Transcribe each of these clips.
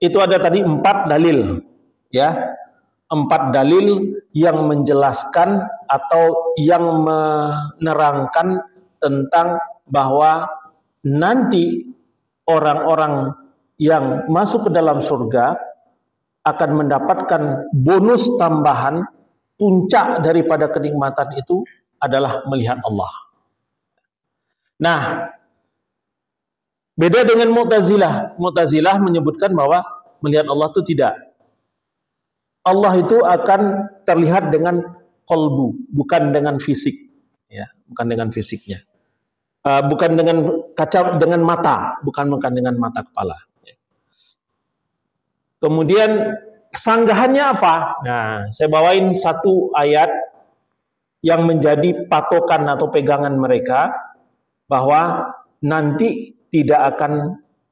Itu ada tadi 4 dalil, ya. 4 dalil yang menjelaskan atau yang menerangkan tentang bahwa nanti orang-orang yang masuk ke dalam surga akan mendapatkan bonus tambahan. Puncak daripada kenikmatan itu adalah melihat Allah. Nah, beda dengan Mu'tazilah. Mu'tazilah menyebutkan bahwa melihat Allah itu tidak. Allah itu akan terlihat dengan qalbu, bukan dengan fisik, ya, bukan dengan fisiknya. Bukan dengan mata, bukan dengan mata kepala. Kemudian sanggahannya apa? Nah, saya bawain satu ayat yang menjadi patokan atau pegangan mereka bahwa nanti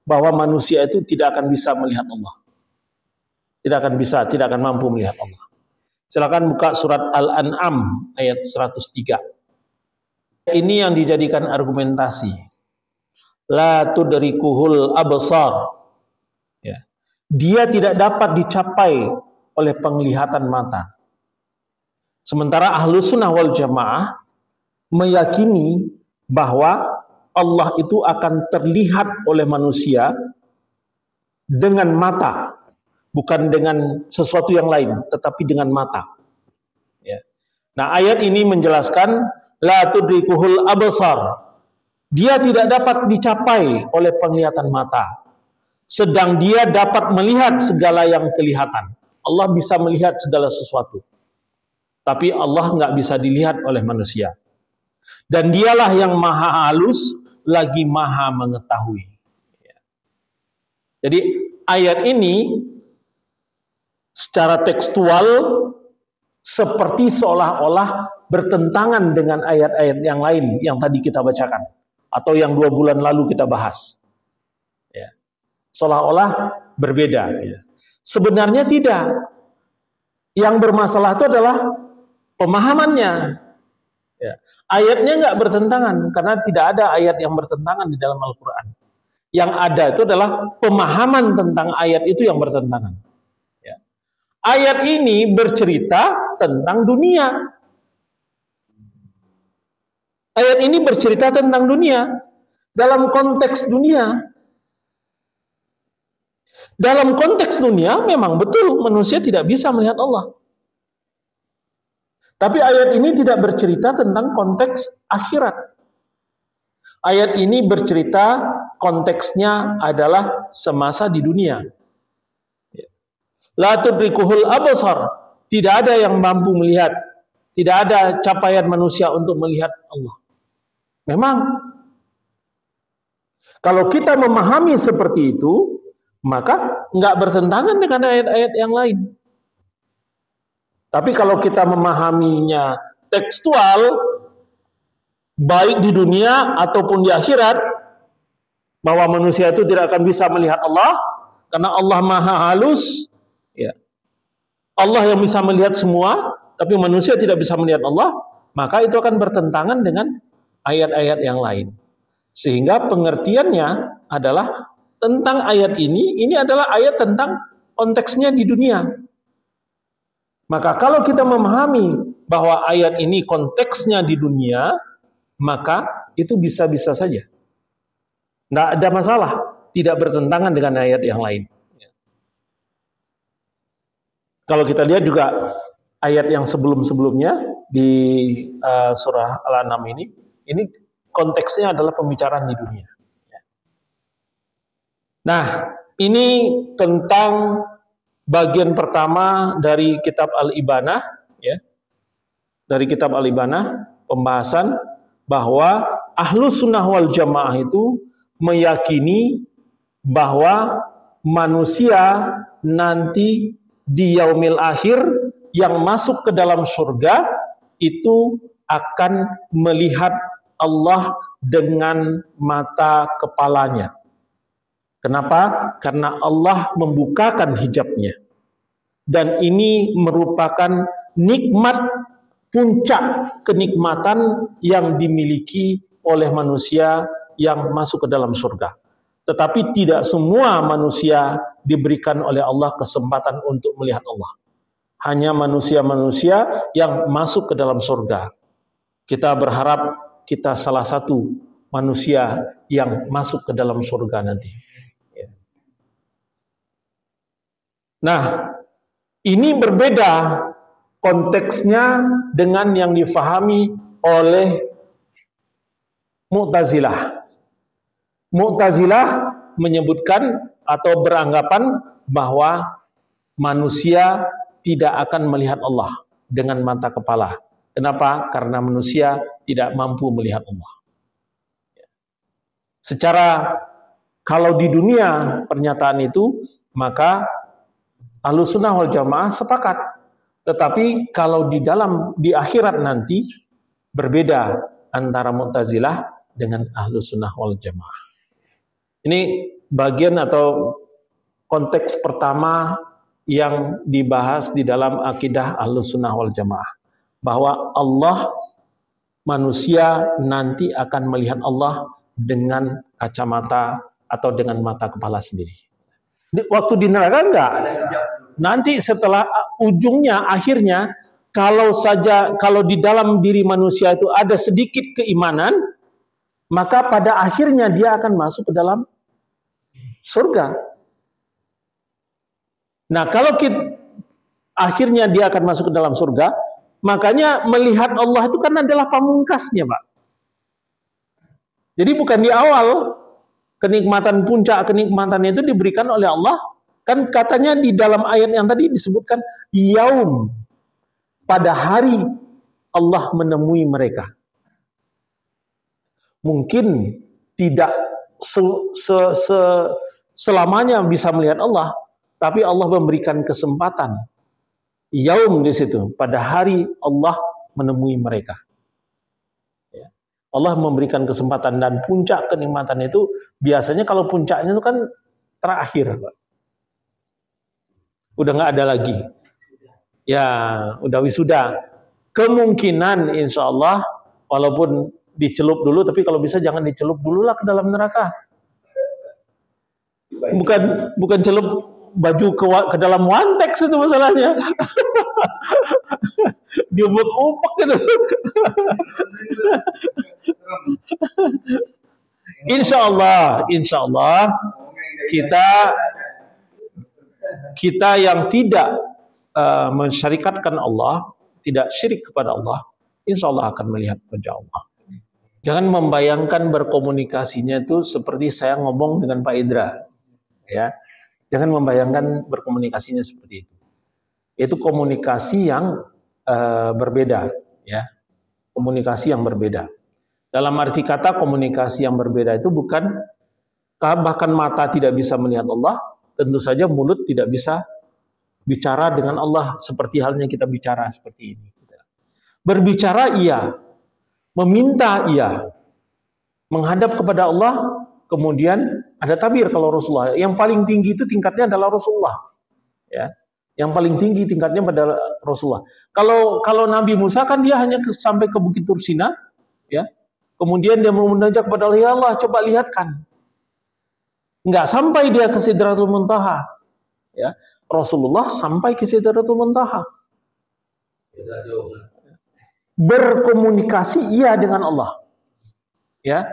bahwa manusia itu tidak akan bisa melihat Allah. Tidak akan mampu melihat Allah. Silakan buka surat Al-An'am ayat 103. Ini yang dijadikan argumentasi. La tudrikuhul absar. Ya. Dia tidak dapat dicapai oleh penglihatan mata. Sementara Ahlus Sunnah wal Jamaah meyakini bahwa Allah itu akan terlihat oleh manusia dengan mata, bukan dengan sesuatu yang lain, tetapi dengan mata. Ya. Nah, ayat ini menjelaskan la tudrikuhul absar. Dia tidak dapat dicapai oleh penglihatan mata. Sedang dia dapat melihat segala yang kelihatan. Allah bisa melihat segala sesuatu. Tapi Allah nggak bisa dilihat oleh manusia. Dan dialah yang maha halus, lagi maha mengetahui. Jadi ayat ini secara tekstual seperti seolah-olah bertentangan dengan ayat-ayat yang lain yang tadi kita bacakan. Atau yang 2 bulan lalu kita bahas. Ya. Seolah-olah berbeda. Ya. Sebenarnya tidak. Yang bermasalah itu adalah pemahamannya. Ya. Ayatnya nggak bertentangan, karena tidak ada ayat yang bertentangan di dalam Al-Quran. Yang ada itu adalah pemahaman tentang ayat itu yang bertentangan. Ya. Ayat ini bercerita tentang dunia. Ayat ini bercerita tentang dunia. Dalam konteks dunia. Dalam konteks dunia memang betul manusia tidak bisa melihat Allah. Tapi ayat ini tidak bercerita tentang konteks akhirat. Ayat ini bercerita konteksnya adalah semasa di dunia. La tudrikuhul absar. Tidak ada yang mampu melihat. Tidak ada capaian manusia untuk melihat Allah. Memang kalau kita memahami seperti itu, maka nggak bertentangan dengan ayat-ayat yang lain. Tapi kalau kita memahaminya tekstual, baik di dunia ataupun di akhirat, bahwa manusia itu tidak akan bisa melihat Allah, karena Allah maha halus, ya. Allah yang bisa melihat semua, tapi manusia tidak bisa melihat Allah, maka itu akan bertentangan dengan ayat-ayat yang lain. Sehingga pengertiannya adalah tentang ayat ini adalah ayat tentang konteksnya di dunia. Maka kalau kita memahami bahwa ayat ini konteksnya di dunia, maka itu bisa-bisa saja. Tidak ada masalah, tidak bertentangan dengan ayat yang lain. Kalau kita lihat juga ayat yang sebelum-sebelumnya di surah Al-An'am ini konteksnya adalah pembicaraan di dunia. Nah, ini tentang bagian pertama dari kitab Al-Ibanah, ya. Dari kitab Al-Ibanah, pembahasan bahwa Ahlus Sunnah wal Jamaah itu meyakini bahwa manusia nanti di yaumil akhir yang masuk ke dalam surga itu akan melihat Allah dengan mata kepalanya. Kenapa? Karena Allah membukakan hijabnya. Dan ini merupakan nikmat, puncak kenikmatan yang dimiliki oleh manusia yang masuk ke dalam surga. Tetapi tidak semua manusia diberikan oleh Allah kesempatan untuk melihat Allah. Hanya manusia-manusia yang masuk ke dalam surga. Kita berharap kita salah satu manusia yang masuk ke dalam surga nanti. Nah, ini berbeda konteksnya dengan yang difahami oleh Mu'tazilah. Mu'tazilah menyebutkan atau beranggapan bahwa manusia tidak akan melihat Allah dengan mata kepala. Kenapa? Karena manusia tidak mampu melihat Allah. Secara kalau di dunia pernyataan itu, maka Ahlussunnah wal Jamaah sepakat. Tetapi kalau di akhirat nanti berbeda antara Mu'tazilah dengan Ahlussunnah wal Jamaah. Ini bagian atau konteks pertama yang dibahas di dalam akidah Ahlussunnah wal Jamaah, bahwa Allah, manusia nanti akan melihat Allah dengan kacamata atau dengan mata kepala sendiri. Waktu di neraka enggak. Nanti setelah ujungnya, akhirnya, kalau di dalam diri manusia itu ada sedikit keimanan, maka pada akhirnya dia akan masuk ke dalam surga. Nah, kalau akhirnya dia akan masuk ke dalam surga, makanya melihat Allah itu kan adalah pamungkasnya, Pak. Jadi bukan di awal. Kenikmatan puncak, kenikmatan itu diberikan oleh Allah. Kan katanya di dalam ayat yang tadi disebutkan, yaum, pada hari Allah menemui mereka. Mungkin tidak selamanya bisa melihat Allah, tapi Allah memberikan kesempatan. Yaum di situ, pada hari Allah menemui mereka. Allah memberikan kesempatan, dan puncak kenikmatan itu biasanya kalau puncaknya itu kan terakhir, Pak. Udah nggak ada lagi. Ya, udah wisuda. Kemungkinan insya Allah, walaupun dicelup dulu, tapi kalau bisa jangan dicelup dulu lah ke dalam neraka. Bukan celup baju ke dalam wanteks itu masalahnya. Diubek-ubek gitu. Insya Allah kita yang tidak mensyarikatkan Allah, tidak syirik kepada Allah, insya Allah akan melihat wajah Allah. Jangan membayangkan berkomunikasinya itu seperti saya ngomong dengan Pak Idra, ya. Jangan membayangkan berkomunikasinya seperti itu. Itu komunikasi yang berbeda, ya. Komunikasi yang berbeda. Dalam arti kata komunikasi yang berbeda itu bukan bahkan mata tidak bisa melihat Allah, tentu saja mulut tidak bisa bicara dengan Allah seperti halnya kita bicara seperti ini. Berbicara iya, meminta iya, menghadap kepada Allah, kemudian ada tabir kalau Rasulullah. Yang paling tinggi itu tingkatnya adalah Rasulullah. Ya. Yang paling tinggi tingkatnya pada Rasulullah. Kalau Nabi Musa kan dia hanya sampai ke Bukit Tursina, ya. Kemudian dia memunajat kepada Allah, ya Allah, coba lihatkan. Enggak sampai dia ke Sidratul Muntaha. Ya. Rasulullah sampai ke Sidratul Muntaha. Berkomunikasi iya dengan Allah. Ya.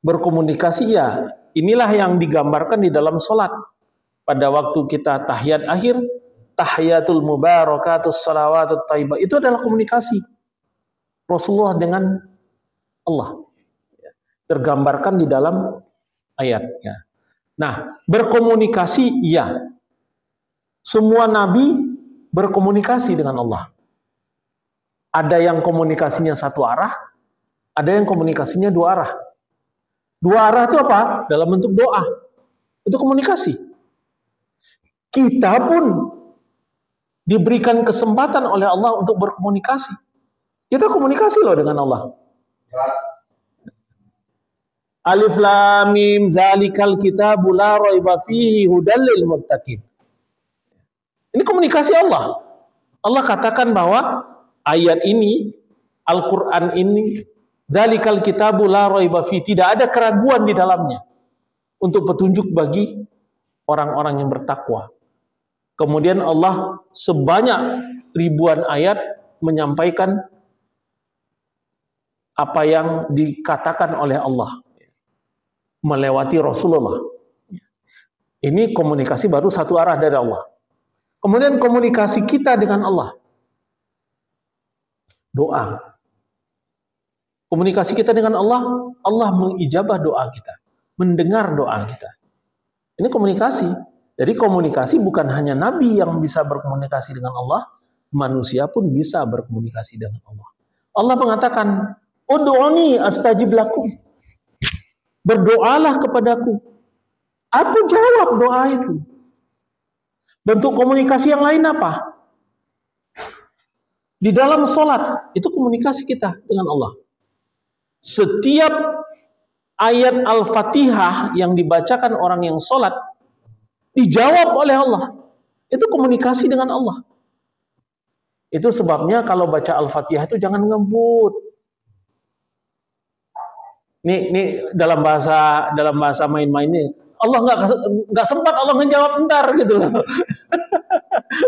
Berkomunikasi iya. Inilah yang digambarkan di dalam sholat. Pada waktu kita tahiyat akhir, tahiyatul mubarakatus salawatut thayyibah, itu adalah komunikasi Rasulullah dengan Allah. Tergambarkan di dalam ayatnya. Nah, berkomunikasi iya. Semua nabi berkomunikasi dengan Allah. Ada yang komunikasinya satu arah, ada yang komunikasinya dua arah. Dua arah itu apa? Dalam bentuk doa. Itu komunikasi. Kita pun diberikan kesempatan oleh Allah untuk berkomunikasi. Kita komunikasi loh dengan Allah. Alif lam mim dzalikal kitabu la raiba fihi hudal lil muttaqin. Ini komunikasi Allah. Allah katakan bahwa ayat ini, Al-Qur'an ini, dzalikal kitabu la raiba fihi, tidak ada keraguan di dalamnya untuk petunjuk bagi orang-orang yang bertakwa. Kemudian Allah sebanyak ribuan ayat menyampaikan apa yang dikatakan oleh Allah melewati Rasulullah. Ini komunikasi baru satu arah dari Allah. Kemudian komunikasi kita dengan Allah. Doa. Komunikasi kita dengan Allah, Allah mengijabah doa kita, mendengar doa kita. Ini komunikasi. Jadi komunikasi bukan hanya Nabi yang bisa berkomunikasi dengan Allah, manusia pun bisa berkomunikasi dengan Allah. Allah mengatakan, "Ud'uni astajib lakum." Berdoalah kepadaku. Aku jawab doa itu. Bentuk komunikasi yang lain apa? Di dalam sholat, itu komunikasi kita dengan Allah. Setiap ayat Al-Fatihah yang dibacakan orang yang sholat, dijawab oleh Allah. Itu komunikasi dengan Allah. Itu sebabnya kalau baca Al-Fatihah itu jangan ngebut. Ini dalam bahasa main-mainnya. Allah nggak sempat Allah ngejawab ntar gitu loh.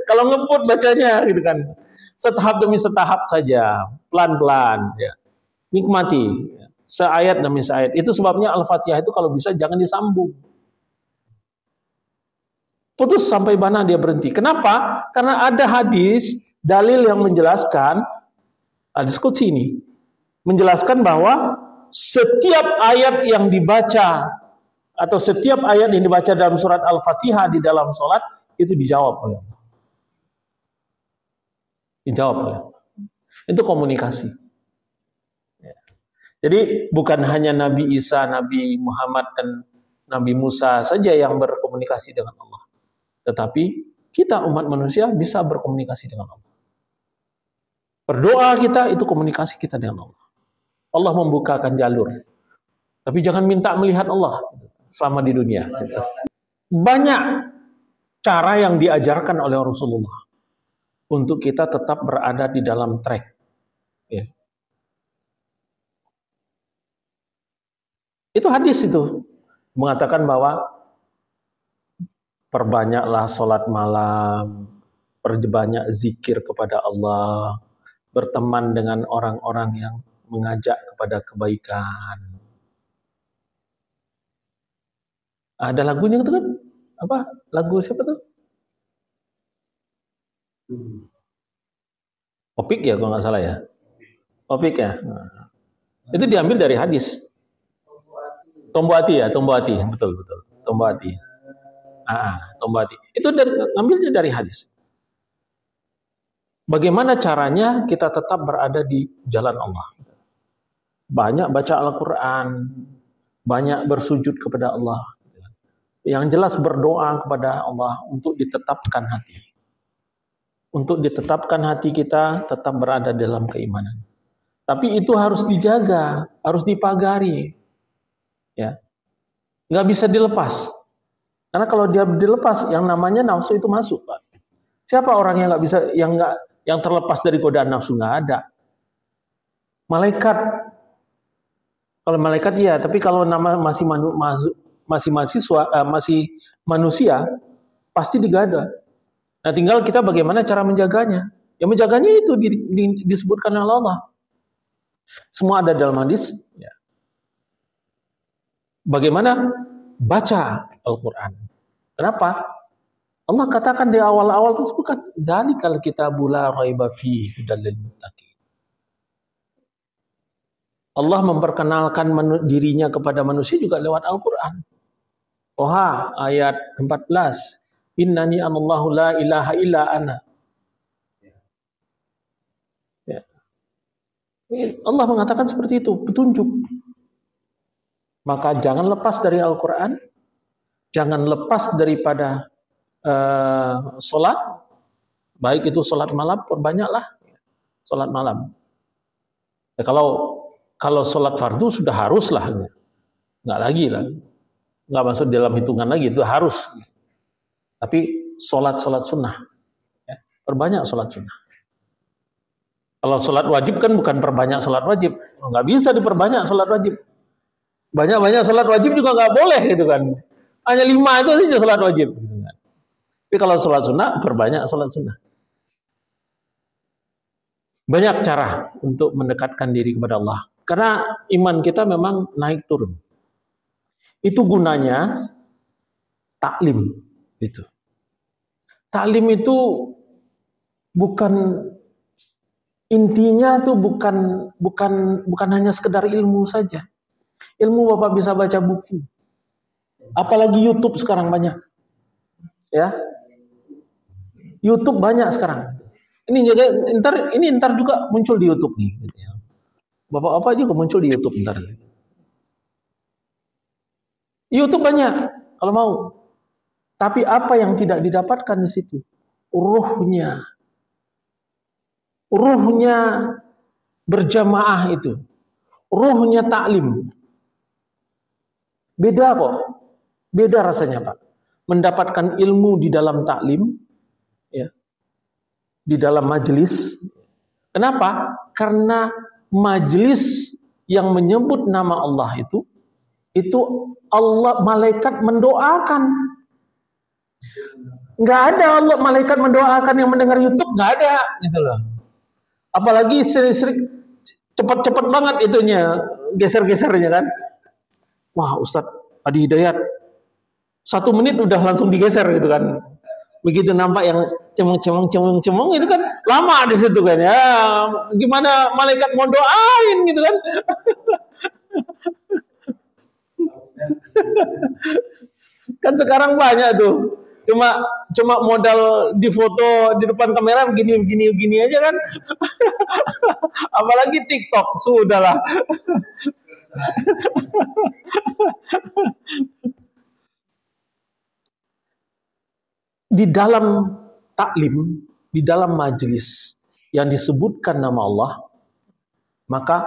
Kalau ngebut bacanya gitu kan. Setahap demi setahap saja, pelan-pelan ya. Nikmati seayat demi seayat. Itu sebabnya Al-Fatihah itu kalau bisa jangan disambung. Putus sampai mana dia berhenti. Kenapa? Karena ada hadis, dalil yang menjelaskan, hadis qudsi ini, menjelaskan bahwa setiap ayat yang dibaca, atau setiap ayat yang dibaca dalam surat Al-Fatihah di dalam sholat, itu dijawab oleh Allah. Dijawab oleh Allah. Itu komunikasi. Jadi bukan hanya Nabi Isa, Nabi Muhammad, dan Nabi Musa saja yang berkomunikasi dengan Allah. Tetapi kita umat manusia bisa berkomunikasi dengan Allah. Berdoa kita itu komunikasi kita dengan Allah. Allah membukakan jalur. Tapi jangan minta melihat Allah selama di dunia. Banyak cara yang diajarkan oleh Rasulullah untuk kita tetap berada di dalam track. Ya. Itu hadis itu mengatakan bahwa perbanyaklah sholat malam, perbanyak zikir kepada Allah, berteman dengan orang-orang yang mengajak kepada kebaikan. Ada lagunya itu kan? Apa? Lagu siapa tuh? Opik ya kalau nggak salah ya. Opik ya. Nah, itu diambil dari hadis. Tomboati ya, Tomboati, betul. Tomboati. Tomboati. Itu ambilnya dari hadis. Bagaimana caranya kita tetap berada di jalan Allah? Banyak baca Al-Quran, banyak bersujud kepada Allah. Yang jelas berdoa kepada Allah untuk ditetapkan hati. Untuk ditetapkan hati kita tetap berada dalam keimanan. Tapi itu harus dijaga, harus dipagari. Ya, nggak bisa dilepas. Karena kalau dia dilepas, yang namanya nafsu itu masuk, Pak. Siapa orang yang nggak bisa, yang terlepas dari godaan nafsu? Nggak ada. Malaikat, kalau malaikat iya, tapi kalau nama masih manusia, pasti digada. Nah, tinggal kita bagaimana cara menjaganya. Ya menjaganya itu disebutkan oleh Allah. Semua ada dalam hadis. Ya. Bagaimana baca Al-Quran? Kenapa? Allah katakan di awal-awal tersebut kan, "Dzalikal kitabu la raiba fihi hudal lil muttaqin." Allah memperkenalkan dirinya kepada manusia juga lewat Al-Quran. Toha ayat 14. Innani anallahu la ilaha illa ana. Ya. Allah mengatakan seperti itu, petunjuk. Maka jangan lepas dari Al-Quran, jangan lepas daripada sholat, baik itu sholat malam, perbanyaklah sholat malam. Ya, kalau sholat fardu sudah harus lah, nggak lagi lah, nggak masuk dalam hitungan lagi, itu harus. Tapi sholat sunnah, ya, perbanyak sholat sunnah. Kalau sholat wajib kan bukan perbanyak sholat wajib, nggak bisa diperbanyak sholat wajib. Banyak-banyak sholat wajib juga nggak boleh gitu kan. Hanya 5 itu saja sholat wajib. Tapi kalau sholat sunnah, perbanyak sholat sunnah. Banyak cara untuk mendekatkan diri kepada Allah. Karena iman kita memang naik turun. Itu gunanya taklim. Itu. Taklim itu bukan intinya tuh bukan hanya sekedar ilmu saja. Ilmu Bapak bisa baca buku. Apalagi YouTube sekarang banyak. Ya. YouTube banyak sekarang. Ini ntar juga muncul di YouTube nih. Bapak-bapak juga muncul di YouTube ntar. YouTube banyak kalau mau. Tapi apa yang tidak didapatkan di situ? Ruhnya. Ruhnya berjamaah itu. Ruhnya taklim. Beda kok. Beda rasanya, Pak. Mendapatkan ilmu di dalam taklim, ya, di dalam majelis. Kenapa? Karena majelis yang menyebut nama Allah itu Allah, malaikat mendoakan. Nggak ada Allah malaikat mendoakan yang mendengar YouTube, nggak ada, gitu loh. Apalagi sering-sering cepat-cepat banget itunya, geser-gesernya kan. Wah, Ustadz Adi Hidayat 1 menit udah langsung digeser gitu kan. Begitu nampak yang cemong itu kan lama di situ kan ya. Gimana malaikat mau doain gitu kan. Kan sekarang banyak tuh. Cuma modal di foto di depan kamera begini aja kan. Apalagi TikTok, sudahlah. Di dalam taklim, di dalam majelis yang disebutkan nama Allah, maka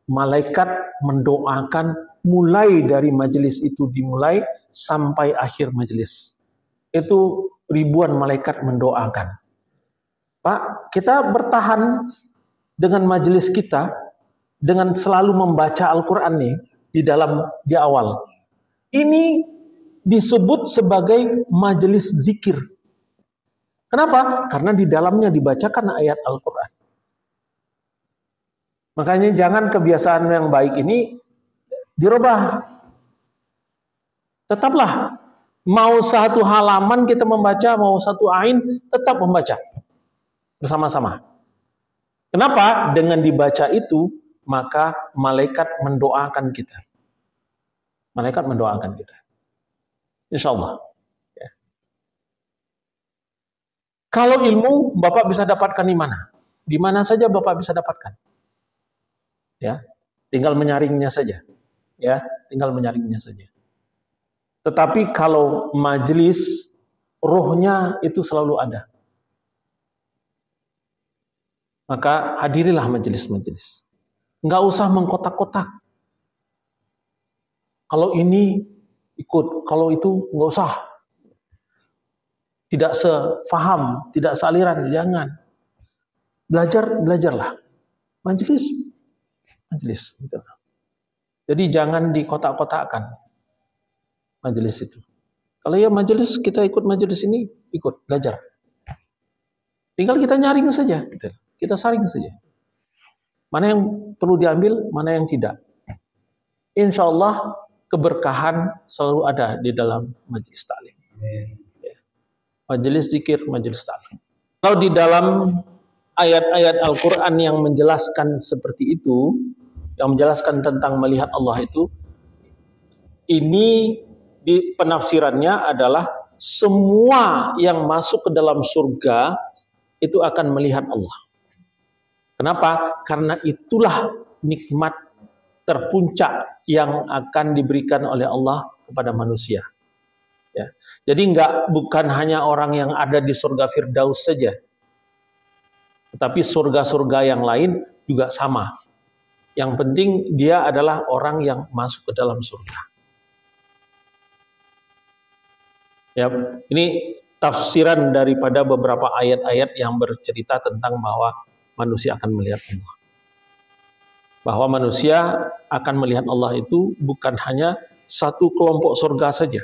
malaikat mendoakan mulai dari majelis itu dimulai sampai akhir majelis. Itu ribuan malaikat mendoakan. Pak, kita bertahan dengan majelis kita dengan selalu membaca Al-Qur'an nih di awal. Ini disebut sebagai majelis zikir. Kenapa? Karena di dalamnya dibacakan ayat Al-Qur'an. Makanya jangan kebiasaan yang baik ini dirubah. Tetaplah mau 1 halaman kita membaca, mau 1 ain tetap membaca bersama-sama. Kenapa? Dengan dibaca itu maka malaikat mendoakan kita. Malaikat mendoakan kita. Insya Allah. Ya. Kalau ilmu Bapak bisa dapatkan di mana? Di mana saja Bapak bisa dapatkan. Ya, tinggal menyaringnya saja. Ya, tinggal menyaringnya saja. Tetapi kalau majelis, rohnya itu selalu ada. Maka hadirilah majelis-majelis. Nggak usah mengkotak-kotak. Kalau ini ikut, kalau itu nggak usah. Tidak sefaham, tidak sealiran, jangan. Belajarlah. Majelis. Gitu. Jadi jangan dikotak-kotakkan majelis itu. Kalau ya majelis, kita ikut majelis ini, ikut, belajar. Tinggal kita nyaring saja, gitu. Kita saring saja. Mana yang perlu diambil, mana yang tidak. Insya Allah keberkahan selalu ada di dalam majelis taklim. Ya. Majelis zikir, majelis taklim. Kalau di dalam ayat-ayat Al-Quran yang menjelaskan seperti itu, yang menjelaskan tentang melihat Allah itu, ini di penafsirannya adalah semua yang masuk ke dalam surga itu akan melihat Allah. Kenapa? Karena itulah nikmat terpuncak yang akan diberikan oleh Allah kepada manusia. Ya. Jadi bukan hanya orang yang ada di surga Firdaus saja, tetapi surga-surga yang lain juga sama. Yang penting dia adalah orang yang masuk ke dalam surga. Ya, ini tafsiran daripada beberapa ayat-ayat yang bercerita tentang bahwa manusia akan melihat Allah. Bahwa manusia akan melihat Allah itu bukan hanya satu kelompok surga saja.